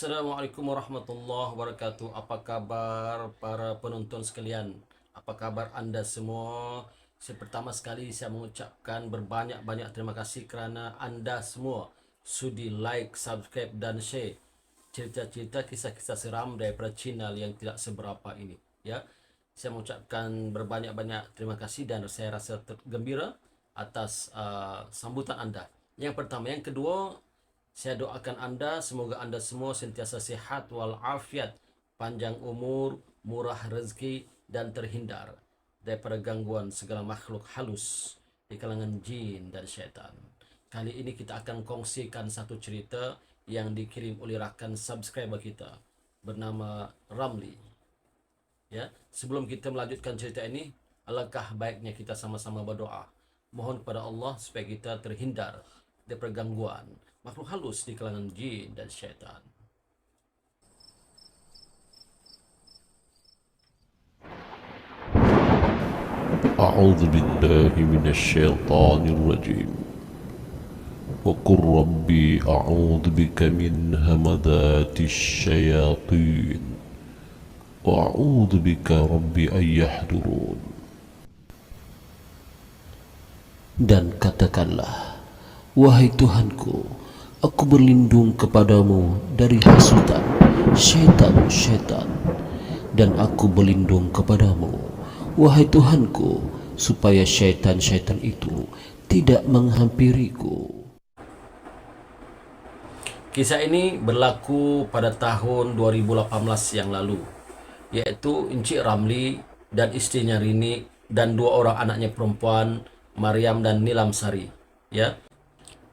Assalamualaikum warahmatullahi wabarakatuh. Apa kabar para penonton sekalian? Apa kabar anda semua? Pertama sekali saya mengucapkan berbanyak-banyak terima kasih kerana anda semua sudi like, subscribe dan share cerita-cerita kisah-kisah seram daripada channel yang tidak seberapa ini. Ya, saya mengucapkan berbanyak-banyak terima kasih dan saya rasa gembira atas sambutan anda. Yang pertama, yang kedua, saya doakan anda, semoga anda semua sentiasa sihat walafiat, panjang umur, murah rezeki dan terhindar daripada gangguan segala makhluk halus di kalangan jin dan syaitan. Kali ini kita akan kongsikan satu cerita yang dikirim oleh rakan subscriber kita bernama Ramli. Ya, sebelum kita melanjutkan cerita ini, alangkah baiknya kita sama-sama berdoa. Mohon kepada Allah supaya kita terhindar daripada gangguan makhluk halus di kalangan jin dan syaitan. أعوذ بالله من الشيطان الرجيم وقل ربي أعوذ بك من همذات الشياطين وأعوذ بك ربي أن يحضرون. Dan katakanlah, wahai Tuhanku, aku berlindung kepadamu dari hasutan syaitan-syaitan, dan aku berlindung kepadamu, wahai Tuhanku, supaya syaitan-syaitan itu tidak menghampiriku. Kisah ini berlaku pada tahun 2018 yang lalu, iaitu Encik Ramli dan isterinya Rini dan dua orang anaknya perempuan, Mariam dan Nilam Sari. Ya,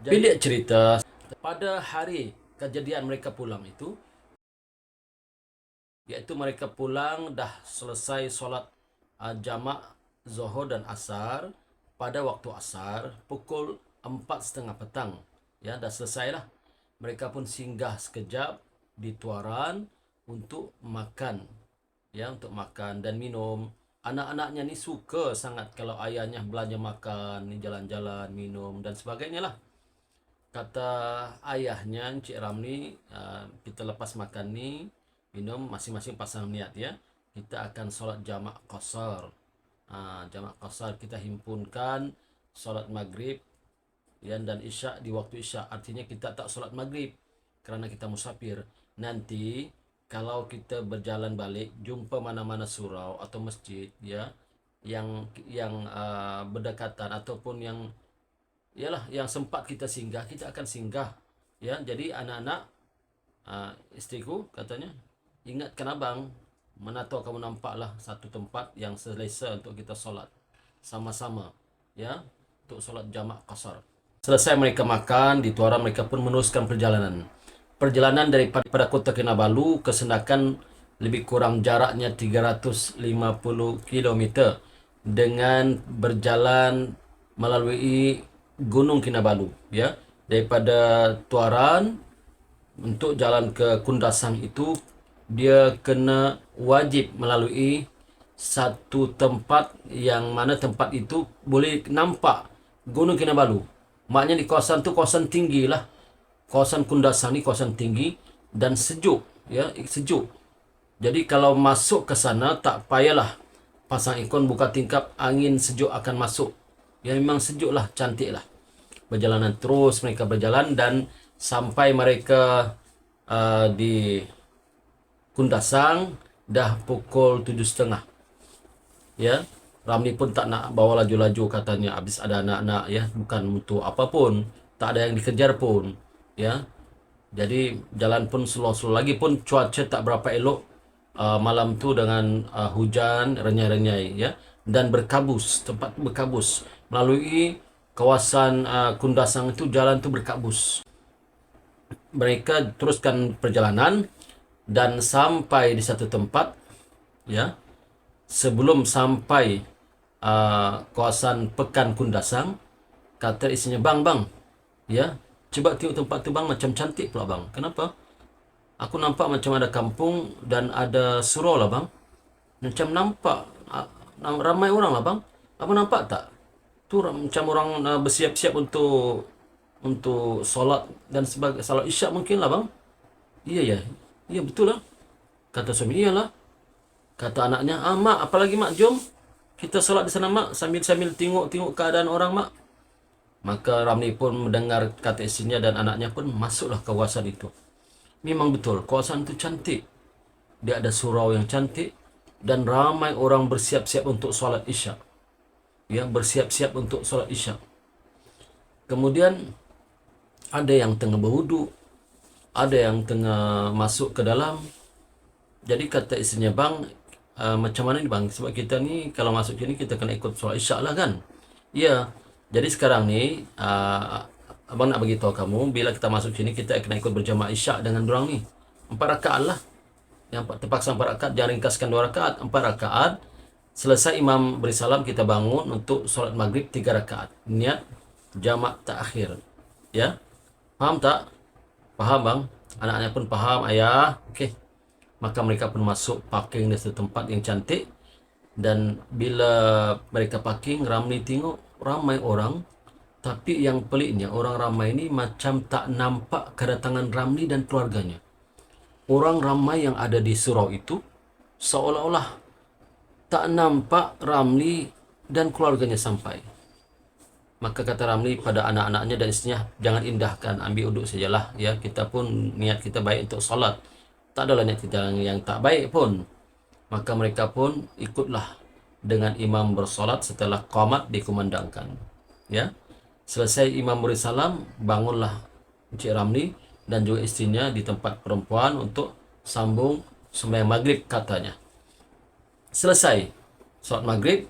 pendek cerita, pada hari kejadian mereka pulang itu, iaitu mereka pulang dah selesai solat jamak Zuhur dan Asar. Pada waktu Asar pukul 4:30 petang, ya, dah selesai lah. Mereka pun singgah sekejap di Tuaran untuk makan, ya, untuk makan dan minum. Anak-anaknya ni suka sangat kalau ayahnya belanja makan, ni jalan-jalan, minum dan sebagainya lah. Kata ayahnya, Encik Ramli, kita lepas makan ni, minum, masing-masing pasang niat, ya, kita akan solat jamak qasar. Jamak qasar kita himpunkan solat maghrib, ya, dan isyak di waktu isyak. Artinya kita tak solat maghrib kerana kita musafir. Nanti kalau kita berjalan balik jumpa mana-mana surau atau masjid, ya, yang berdekatan ataupun yang yang sempat kita singgah, kita akan singgah, ya. Jadi anak-anak, isteriku katanya, ingatkan abang, mana tahu kamu nampaklah satu tempat yang selesa untuk kita solat sama-sama, ya, untuk solat jamak qasar. Selesai mereka makan di Tuara, mereka pun meneruskan perjalanan daripada Kota Kinabalu ke Sendakan. Lebih kurang jaraknya 350 km dengan berjalan melalui Gunung Kinabalu, ya. Daripada Tuaran untuk jalan ke Kundasang itu, dia kena wajib melalui satu tempat yang mana tempat itu boleh nampak Gunung Kinabalu. Maknanya di kawasan tu kawasan tinggi lah. Kawasan Kundasang ni kawasan tinggi dan sejuk, ya, sejuk. Jadi kalau masuk ke sana tak payahlah pasang aircon, buka tingkap, angin sejuk akan masuk. Ya, memang sejuk lah, cantik lah. Perjalanan terus mereka berjalan dan sampai mereka di Kundasang dah pukul 7:30. Ya, Ramli pun tak nak bawa laju-laju, katanya habis ada anak-anak, ya, bukan untuk apapun, tak ada yang dikejar pun, ya. Jadi jalan pun slow-slow, lagi pun cuaca tak berapa elok malam tu dengan hujan renyai-renyai, ya, dan berkabus, tempat berkabus. Melalui kawasan Kundasang itu jalan tu berkabus. Mereka teruskan perjalanan dan sampai di satu tempat, ya. Sebelum sampai kawasan Pekan Kundasang, kata isinya, bang, ya, cuba tengok tempat tu bang, macam cantik pula bang. Kenapa? Aku nampak macam ada kampung dan ada surau lah bang. Macam nampak ramai orang lah bang. Apa nampak tak? Tu macam orang bersiap-siap untuk solat dan sebagai salat isyak mungkin lah bang. Iya ya, iya betul lah. Kata suami, iyalah. Kata anaknya, mak, apalagi mak, jom kita solat di sana mak, sambil tengok keadaan orang mak. Maka Ramli pun mendengar kata istrinya dan anaknya pun masuklah ke kawasan itu. Memang betul, kawasan itu cantik. Dia ada surau yang cantik dan ramai orang bersiap-siap untuk solat isyak. Ya, bersiap-siap untuk solat isyak. Kemudian ada yang tengah berwudu, ada yang tengah masuk ke dalam. Jadi kata istrinya, bang, macam mana ni bang? Sebab kita ni kalau masuk sini kita kena ikut solat isyak lah kan? Ya, jadi sekarang ni abang nak bagi tahu kamu, bila kita masuk sini kita kena ikut berjamaah isyak dengan dorang ni. 4 rakaat lah. Yang terpaksa 4 rakaat, jangan ringkaskan 2 rakaat, 4 rakaat. Selesai imam beri salam, kita bangun untuk solat maghrib 3 rakaat. Niat jamak takhir. Ya, faham tak? Faham bang? Anak-anaknya pun faham, ayah. Okey. Maka mereka pun masuk parking di satu tempat yang cantik. Dan bila mereka parking, Ramli tengok ramai orang. Tapi yang peliknya, orang ramai ni macam tak nampak kedatangan Ramli dan keluarganya. Orang ramai yang ada di surau itu seolah-olah tak nampak Ramli dan keluarganya sampai. Maka kata Ramli pada anak-anaknya dan istrinya, jangan indahkan, ambil uduk sajalah. Ya, kita pun niat kita baik untuk solat. Tak adalah niat kita yang tak baik pun. Maka mereka pun ikutlah dengan imam bersolat setelah qamat dikumandangkan. Ya, selesai imam beri salam, bangunlah Encik Ramli dan juga istrinya di tempat perempuan untuk sambung sembahyang maghrib katanya. Selesai solat maghrib,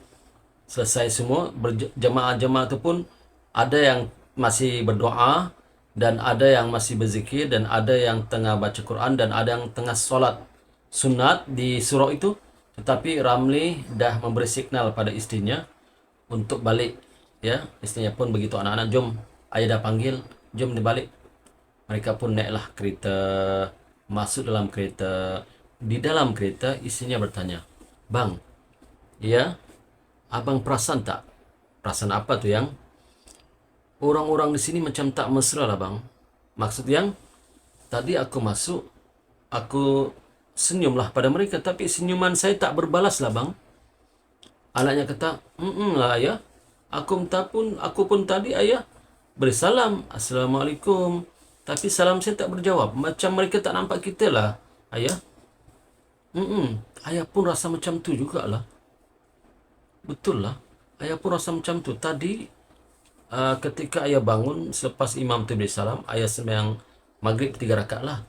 selesai semua, jemaah-jemaah itu pun ada yang masih berdoa dan ada yang masih berzikir dan ada yang tengah baca Quran dan ada yang tengah solat sunat di surau itu. Tetapi Ramli dah memberi signal pada istrinya untuk balik. Ya, istrinya pun begitu, anak-anak, jom, ayah dah panggil, jom dibalik. Mereka pun naiklah kereta, masuk dalam kereta. Di dalam kereta istrinya bertanya, bang, ya, abang perasan tak? Perasan apa tu yang? Orang-orang di sini macam tak mesra lah bang. Maksud yang, tadi aku masuk, aku senyumlah pada mereka, tapi senyuman saya tak berbalas lah bang. Anaknya kata, lah ayah. Aku pun tadi ayah beri salam, Assalamualaikum. Tapi salam saya tak berjawab. Macam mereka tak nampak kita lah, ayah. Ayah pun rasa macam tu jugalah. Betul lah. Ayah pun rasa macam tu. Tadi ketika ayah bangun selepas imam tu beri salam, ayah sembahyang maghrib 3 rakaat lah.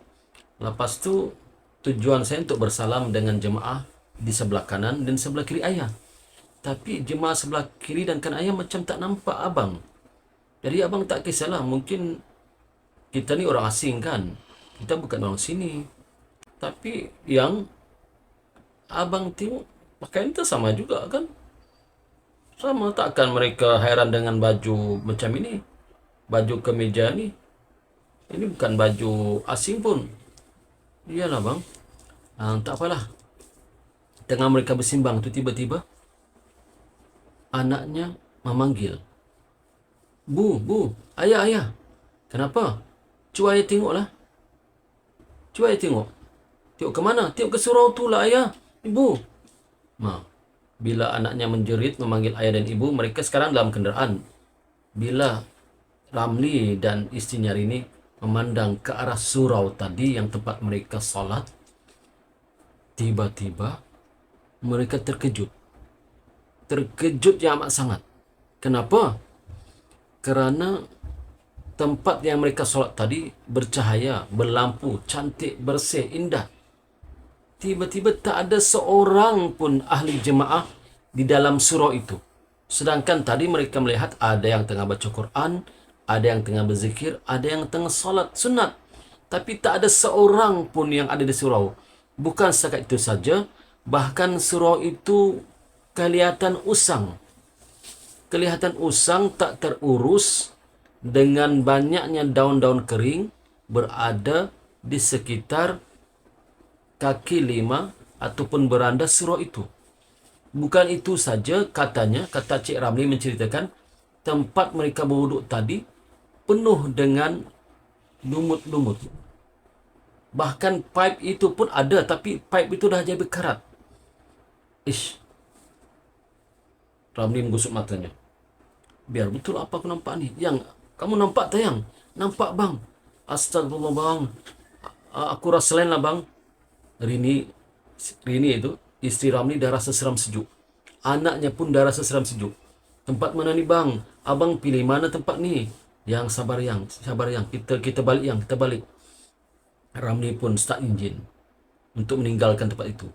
Lepas tu tujuan saya untuk bersalam dengan jemaah di sebelah kanan dan sebelah kiri ayah. Tapi jemaah sebelah kiri dan kanan ayah macam tak nampak abang. Jadi abang tak kisahlah, mungkin kita ni orang asing kan. Kita bukan orang sini. Tapi yang abang tengok pakaian tu sama juga kan. Sama, takkan mereka heran dengan baju macam ini. Baju kemeja ni. Ini bukan baju asing pun. Iyalah bang. Tak apalah. Tengah mereka bersimbang tu tiba-tiba anaknya memanggil. Bu, ayah. Kenapa? Cuba ayah tengoklah. Cuba ayah tengok. Tengok ke mana? Tengok ke surau tu lah ayah. Ibu. Bila anaknya menjerit memanggil ayah dan ibu, mereka sekarang dalam kenderaan. Bila Ramli dan istrinya ini memandang ke arah surau tadi yang tempat mereka solat, tiba-tiba mereka terkejut. Terkejut yang amat sangat. Kenapa? Kerana tempat yang mereka solat tadi bercahaya, berlampu, cantik, bersih, indah. Tiba-tiba tak ada seorang pun ahli jemaah di dalam surau itu. Sedangkan tadi mereka melihat ada yang tengah baca Quran, ada yang tengah berzikir, ada yang tengah solat sunat. Tapi tak ada seorang pun yang ada di surau. Bukan setakat itu saja, bahkan surau itu kelihatan usang. Kelihatan usang, tak terurus, dengan banyaknya daun-daun kering berada di sekitar kaki 5 ataupun beranda surau itu. Bukan itu saja, katanya, kata Cik Ramli menceritakan, tempat mereka berwuduk tadi penuh dengan lumut-lumut. Bahkan pipe itu pun ada, tapi pipe itu dah jadi berkarat. Ish. Ramli menggusuk matanya. Biar betul apa aku nampak ni. Yang, kamu nampak tak yang? Nampak bang. Astagfirullah bang. Aku rasa lain lah bang. Rini itu, isteri Ramli dah rasa seram sejuk. Anaknya pun dah rasa seram sejuk. Tempat mana ni bang? Abang pilih mana tempat ni? Yang sabar yang. Kita balik yang, kita balik. Ramli pun start enjin untuk meninggalkan tempat itu.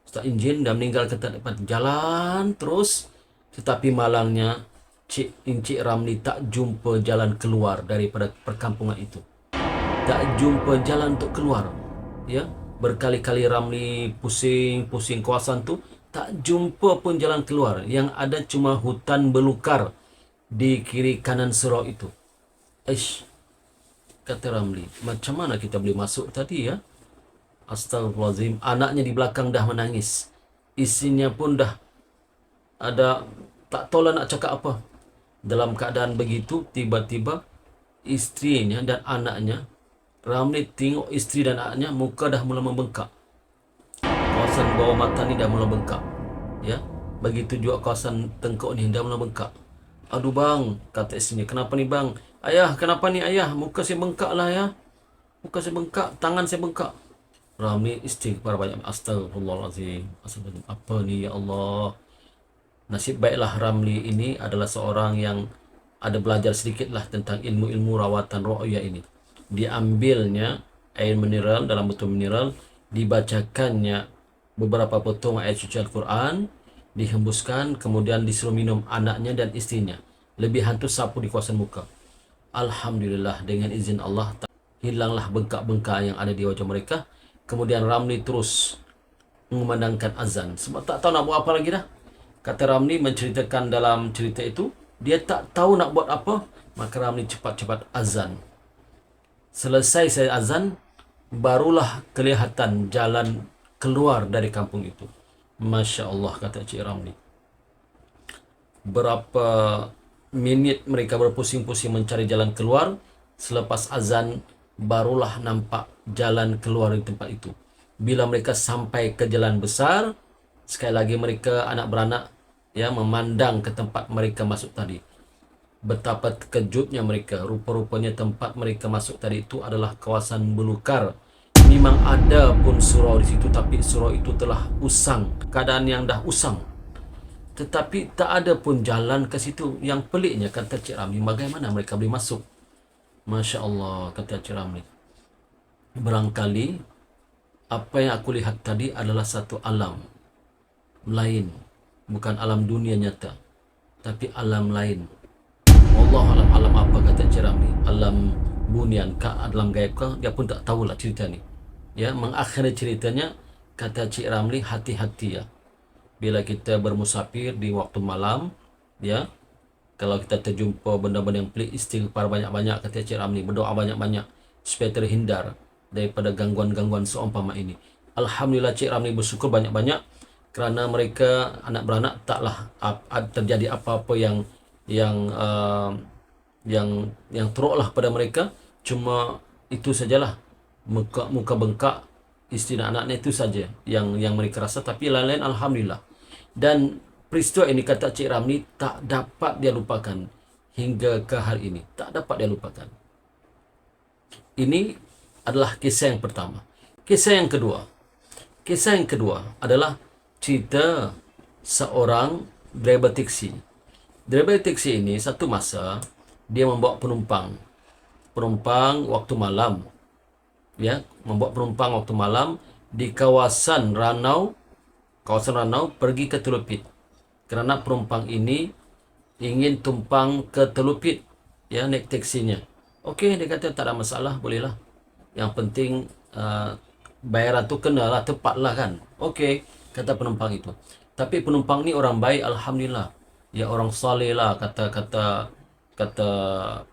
Start enjin dan meninggalkan tempat, jalan terus. Tetapi malangnya Encik Ramli tak jumpa jalan keluar daripada perkampungan itu. Tak jumpa jalan untuk keluar. Ya, berkali-kali Ramli pusing kawasan tu, tak jumpa pun jalan keluar. Yang ada cuma hutan belukar di kiri kanan surau itu. Ish, kata Ramli, macam mana kita boleh masuk tadi ya? Astagfirullahaladzim. Anaknya di belakang dah menangis. Isinya pun dah ada, tak tahulah nak cakap apa. Dalam keadaan begitu, tiba-tiba istrinya dan anaknya, Ramli tengok isteri dan anaknya, muka dah mula membengkak. Kawasan bawah mata ni dah mula bengkak. Ya, begitu juga kawasan tengkuk ni dah mula bengkak. Aduh bang, kata isterinya, kenapa ni bang? Ayah, kenapa ni ayah? Muka saya bengkak lah ya. Muka saya bengkak, tangan saya bengkak. Ramli istighfar banyak. Astagfirullahaladzim. Astagfirullahaladzim. Apa ni ya Allah? Nasib baiklah Ramli ini adalah seorang yang ada belajar sedikitlah tentang ilmu-ilmu rawatan ru'ya ini. Diambilnya air mineral dalam botol mineral, dibacakannya beberapa potong ayat suci Al-Quran, dihembuskan, kemudian disuruh minum anaknya dan istrinya. Lebihan tu sapu di kawasan muka. Alhamdulillah, dengan izin Allah, hilanglah bengkak-bengkak yang ada di wajah mereka. Kemudian Ramli terus mengumandangkan azan. Sebab tak tahu nak buat apa lagi dah. Kata Ramli menceritakan dalam cerita itu, dia tak tahu nak buat apa, maka Ramli cepat-cepat azan. Selesai saya azan, barulah kelihatan jalan keluar dari kampung itu. Masya Allah, kata Cik Ramli. Berapa minit mereka berpusing-pusing mencari jalan keluar, selepas azan barulah nampak jalan keluar di tempat itu. Bila mereka sampai ke jalan besar, sekali lagi mereka anak beranak ya memandang ke tempat mereka masuk tadi. Betapa terkejutnya mereka. Rupa-rupanya tempat mereka masuk tadi itu adalah kawasan belukar. Memang ada pun surau di situ, tapi surau itu telah usang, keadaan yang dah usang. Tetapi tak ada pun jalan ke situ. Yang peliknya, kata Cik Ramli, bagaimana mereka boleh masuk? Masya Allah, kata Cik Ramli. Barangkali apa yang aku lihat tadi adalah satu alam lain, bukan alam dunia nyata, tapi alam lain. Wallahu alam, alam apa, kata Cik Ramli? Alam bunian kah, alam gaib kah? Dia pun tak tahulah cerita ni. Ya, mengakhiri ceritanya, kata Cik Ramli, hati-hati ya. Bila kita bermusafir di waktu malam, ya, kalau kita terjumpa benda-benda yang pelik, istighfar banyak-banyak, kata Cik Ramli, berdoa banyak-banyak supaya terhindar daripada gangguan-gangguan seumpama ini. Alhamdulillah Cik Ramli bersyukur banyak-banyak kerana mereka anak beranak taklah terjadi apa-apa yang teruklah pada mereka. Cuma itu sajalah, muka bengkak isteri dan anaknya, itu saja yang mereka rasa. Tapi lain-lain alhamdulillah. Dan peristiwa ini, kata Cik Ramli, tak dapat dia lupakan hingga ke hari ini. Tak dapat dia lupakan. Ini adalah kisah yang pertama. Kisah yang kedua adalah cerita seorang driver taksi. Driver taksi ini satu masa dia membawa penumpang waktu malam. Ya, membawa penumpang waktu malam di kawasan Ranau pergi ke Telupit. Kerana penumpang ini ingin tumpang ke Telupit, ya, naik taksinya. Okey, dia kata tak ada masalah, bolehlah. Yang penting bayaran tu kenalah, tepatlah kan. Okey, kata penumpang itu. Tapi penumpang ni orang baik, alhamdulillah. Ya, orang saleh lah, kata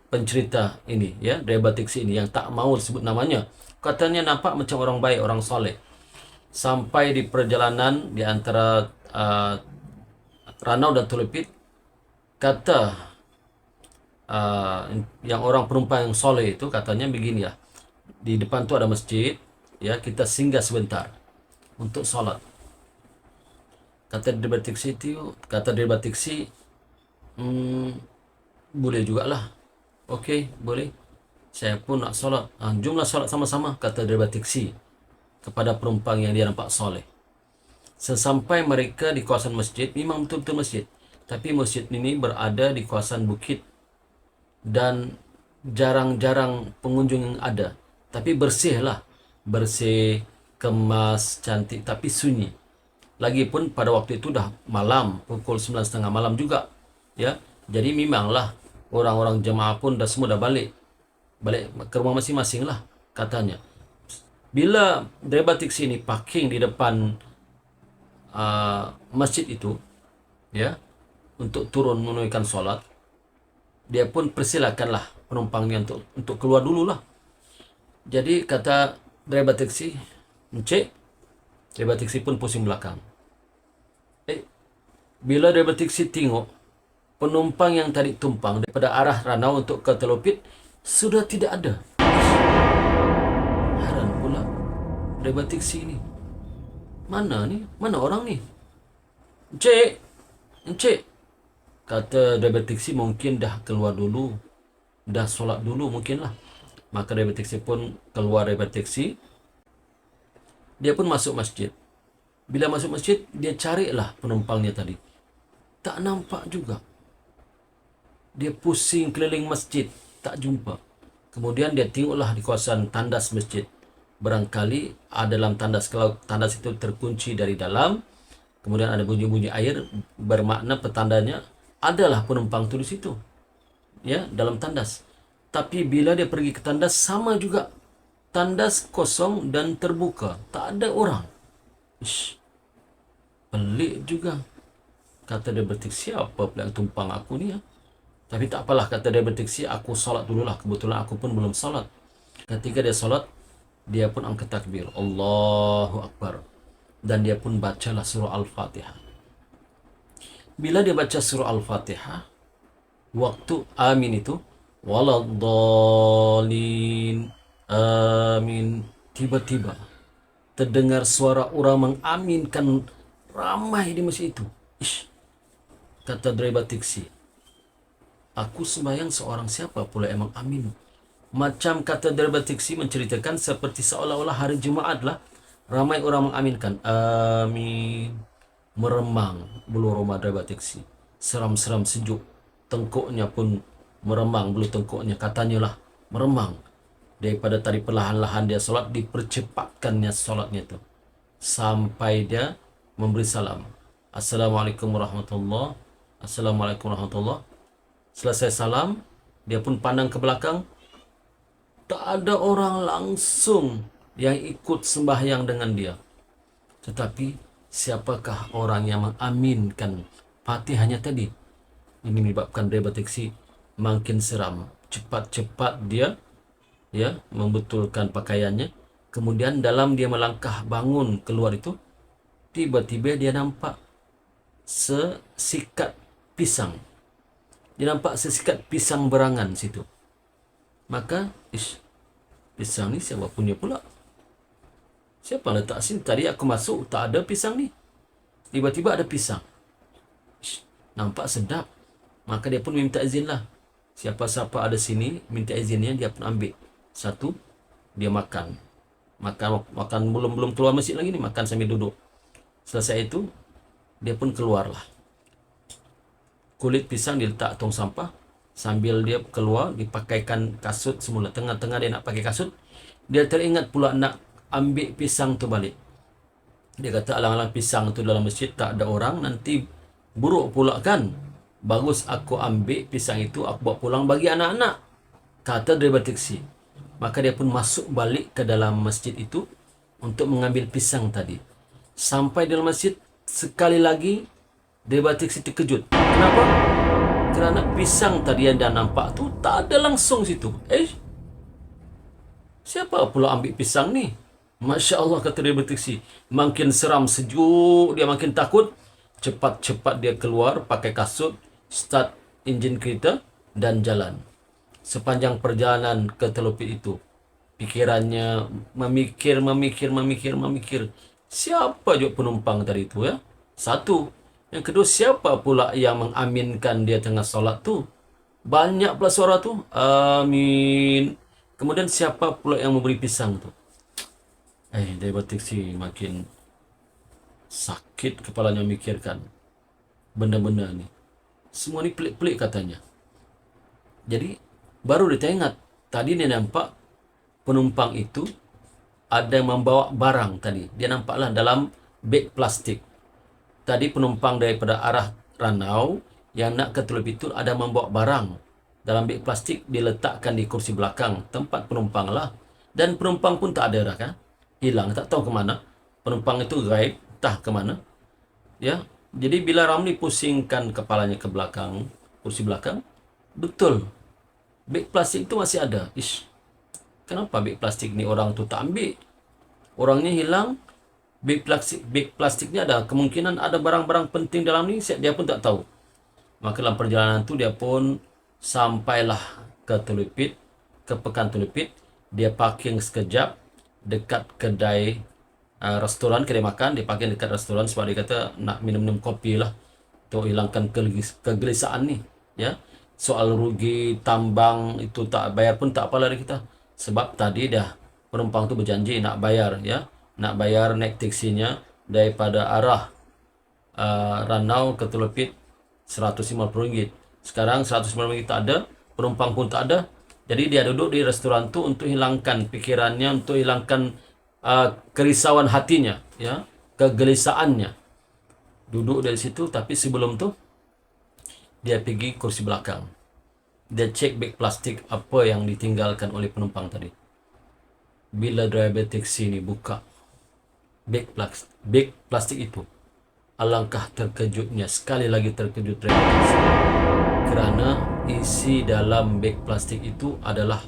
pencerita ini, ya, driver taksi ini yang tak mahu disebut namanya. Katanya nampak macam orang baik, orang saleh. Sampai di perjalanan di antara Ranau dan Telupit, kata yang orang penumpang yang soleh itu, katanya begini ya, di depan tu ada masjid, ya kita singgah sebentar untuk solat. Kata deriba taksi itu, boleh jugalah. Okey, boleh. Saya pun nak solat. Jumlah solat sama-sama, kata deriba taksi kepada penumpang yang dia nampak soleh. Sesampai mereka di kawasan masjid, memang betul-betul masjid, tapi masjid ini berada di kawasan bukit dan jarang-jarang pengunjung yang ada. Tapi bersih lah, bersih, kemas, cantik, tapi sunyi. Lagipun pada waktu itu dah malam, pukul 9:30 malam juga, ya. Jadi memanglah orang-orang jemaah pun dah semua dah balik ke rumah masing-masing lah katanya. Bila driver taksi ini parking di depan masjid itu, ya, untuk turun menunaikan solat, dia pun persilakanlah penumpangnya untuk keluar dululah. Jadi kata driver taksi, "Encik," driver taksi pun pusing belakang. Bila driver taksi tengok penumpang yang tadi tumpang daripada arah Ranau untuk ke Telopit sudah tidak ada. Heran pula driver taksi ni. Mana orang ni? Encik, kata driver taksi, mungkin dah keluar dulu, dah solat dulu mungkinlah. Maka driver taksi pun keluar driver taksi. Dia pun masuk masjid. Bila masuk masjid, dia carilah penumpangnya tadi. Tak nampak juga. Dia pusing keliling masjid, tak jumpa. Kemudian dia tengoklah di kawasan tandas masjid. Barangkali dalam tandas, kalau tandas itu terkunci dari dalam, kemudian ada bunyi-bunyi air, bermakna petandanya adalah penumpang tu di situ, ya, dalam tandas. Tapi bila dia pergi ke tandas, sama juga, tandas kosong dan terbuka, tak ada orang. Pelik juga. Kata dia bertaksi, siapa pula yang tumpang aku ni, ya? Tapi tak apalah, kata dia bertaksi, aku solat dululah. Kebetulan aku pun belum solat. Ketika dia solat, dia pun angkat takbir, Allahu Akbar, dan dia pun bacalah surah Al-Fatihah. Bila dia baca surah Al-Fatihah, waktu amin itu, waladdallin, amin, tiba-tiba terdengar suara orang mengaminkan ramai di masjid itu. Kata driver taksi, aku sembahyang seorang, siapa pula emang amin? Macam kata driver taksi menceritakan seperti seolah-olah hari Jumaat lah, ramai orang mengaminkan, amin. Meremang bulu roma driver taksi, seram-seram sejuk. Tengkuknya pun meremang, bulu tengkuknya katanya lah meremang. Daripada tadi perlahan-lahan dia solat, dipercepatkannya solatnya tu sampai dia memberi salam, Assalamualaikum warahmatullahi, Assalamualaikum warahmatullahi. Selesai salam, dia pun pandang ke belakang, tak ada orang langsung yang ikut sembahyang dengan dia. Tetapi siapakah orang yang mengaminkan Fatihahnya tadi? Ini menyebabkan driver taksi makin seram. Cepat-cepat dia, ya, membetulkan pakaiannya. Kemudian dalam dia melangkah bangun keluar itu, tiba-tiba dia nampak sesikat pisang. Dia nampak sesikat pisang berangan situ. Maka, pisang ni siapa punya pula? Siapa letak sini? Tadi aku masuk, tak ada pisang ni. Tiba-tiba ada pisang. Nampak sedap. Maka dia pun minta izin lah. Siapa-siapa ada sini, minta izinnya, dia pun ambil satu, dia makan. Makan belum keluar masjid lagi ni, makan sambil duduk. Selesai itu, dia pun keluarlah. Kulit pisang diletak tong sampah. Sambil dia keluar, dipakaikan kasut semula. Tengah-tengah dia nak pakai kasut, dia teringat pula nak ambil pisang tu balik. Dia kata, alang-alang pisang tu dalam masjid tak ada orang, nanti buruk pula kan. Bagus aku ambil pisang itu, aku bawa pulang bagi anak-anak, kata driver taksi. Maka dia pun masuk balik ke dalam masjid itu untuk mengambil pisang tadi. Sampai dalam masjid, sekali lagi driver taksi terkejut. Kenapa? Kerana pisang tadi yang dah nampak tu tak ada langsung situ. Siapa pula ambil pisang ni? Masya Allah, kata driver taksi. Makin seram, sejuk, dia makin takut. Cepat-cepat dia keluar, pakai kasut, start enjin kereta dan jalan. Sepanjang perjalanan ke Telopit itu, pikirannya memikir. Siapa juga penumpang tadi itu ya? Satu. Yang kedua, siapa pula yang mengaminkan dia tengah solat tu? Banyak pula suara tu. Amin. Kemudian siapa pula yang memberi pisang tu? Daripada taksi makin sakit kepalanya memikirkan benda-benda ni. Semua ni pelik-pelik katanya. Jadi baru dia teringat, tadi dia nampak penumpang itu ada yang membawa barang tadi. Dia nampaklah dalam beg plastik. Tadi penumpang daripada arah Ranau yang nak ke Teluk Pitul ada membawa barang dalam beg plastik, diletakkan di kursi belakang tempat penumpang lah. Dan penumpang pun tak ada dah kan? Hilang, tak tahu ke mana. Penumpang itu gaib, entah ke mana. Ya. Jadi bila Ramli pusingkan kepalanya ke belakang, kursi belakang, betul. Beg plastik itu masih ada. Kenapa beg plastik ni orang tu tak ambil? Orangnya hilang, beg plastiknya ada. Kemungkinan ada barang-barang penting dalam ni, dia pun tak tahu. Maka dalam perjalanan tu dia pun sampailah ke Telipit, ke Pekan Telipit. Dia parking sekejap dekat kedai restoran, kedai makan. Dia parking dekat restoran sebab dia kata nak minum-minum kopi lah untuk hilangkan kegelisahan ni. Ya, soal rugi tambang itu tak bayar pun tak apalah dari kita. Sebab tadi dah penumpang tu berjanji nak bayar, ya, nak bayar naik taksinya daripada arah Ranau ke Telipit RM150. Sekarang RM150 tak ada, penumpang pun tak ada. Jadi dia duduk di restoran tu untuk hilangkan pikirannya, untuk hilangkan kerisauan hatinya, ya, kegelisahannya. Duduk dari situ, tapi sebelum tu dia pergi kursi belakang. Dia cek beg plastik apa yang ditinggalkan oleh penumpang tadi. Bila driver taksi ni buka beg plastik itu, alangkah terkejutnya, sekali lagi terkejut driver taksi. Kerana isi dalam beg plastik itu adalah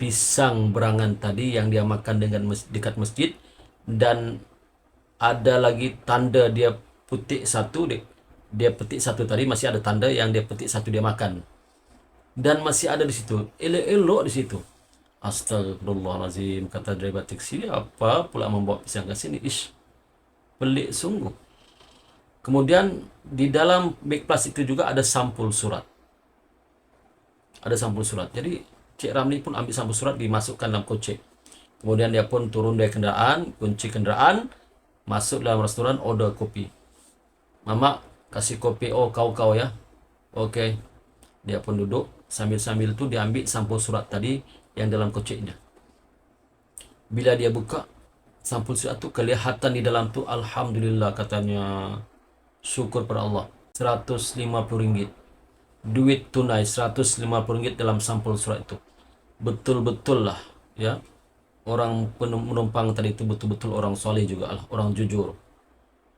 pisang berangan tadi yang dia makan dengan dekat masjid, dan ada lagi tanda dia petik satu, dia petik satu tadi, masih ada tanda yang dia petik satu dia makan, dan masih ada di situ, elok-elok di situ. Astagfirullahalazim, kata driver taksi, apa pula membawa pisang ke sini? Pelik sungguh. Kemudian di dalam beg plastik itu juga ada sampul surat. Ada sampul surat. Jadi Cik Ramli pun ambil sampul surat, dimasukkan dalam kocek. Kemudian dia pun turun dari kenderaan, kunci kenderaan, masuk dalam restoran, order kopi. Mama kasih kopi, oh kau ya. Okey. Dia pun duduk, sambil-sambil tu dia ambil sampul surat tadi yang dalam koceknya. Bila dia buka sampul surat tu, kelihatan di dalam tu, alhamdulillah katanya, syukur pada Allah, RM150. Duit tunai RM150 dalam sampul surat itu. Betul-betul lah, ya. Orang penumpang tadi itu betul-betul orang soleh juga lah, orang jujur.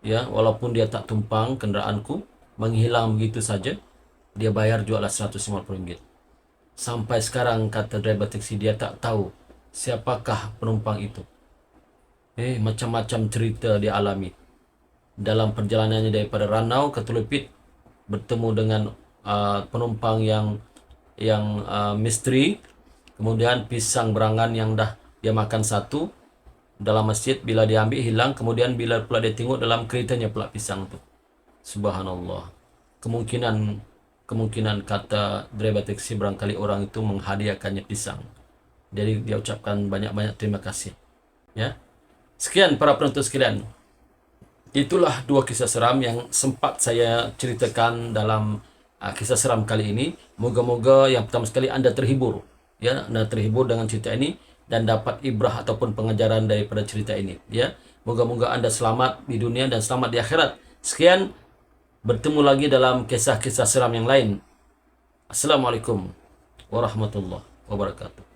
Ya, walaupun dia tak tumpang kenderaanku, menghilang begitu saja, dia bayar juga lah RM150. Sampai sekarang kata driver taksi, dia tak tahu siapakah penumpang itu. Macam-macam cerita dia alami dalam perjalanannya daripada Ranau ke Telipit, bertemu dengan penumpang yang misteri. Kemudian pisang berangan yang dah dia makan satu dalam masjid, bila dia ambil hilang. Kemudian bila pula dia tengok dalam keretanya pula pisang tu. Subhanallah. Kemungkinan kata driver taksi, barangkali orang itu menghadiahkannya pisang. Jadi dia ucapkan banyak-banyak terima kasih. Ya. Sekian para penonton sekalian. Itulah dua kisah seram yang sempat saya ceritakan dalam kisah seram kali ini. Moga-moga yang pertama sekali anda terhibur, ya, anda terhibur dengan cerita ini dan dapat ibrah ataupun pengajaran daripada cerita ini, ya. Moga-moga anda selamat di dunia dan selamat di akhirat. Sekian, bertemu lagi dalam kisah-kisah seram yang lain. Assalamualaikum warahmatullahi wabarakatuh.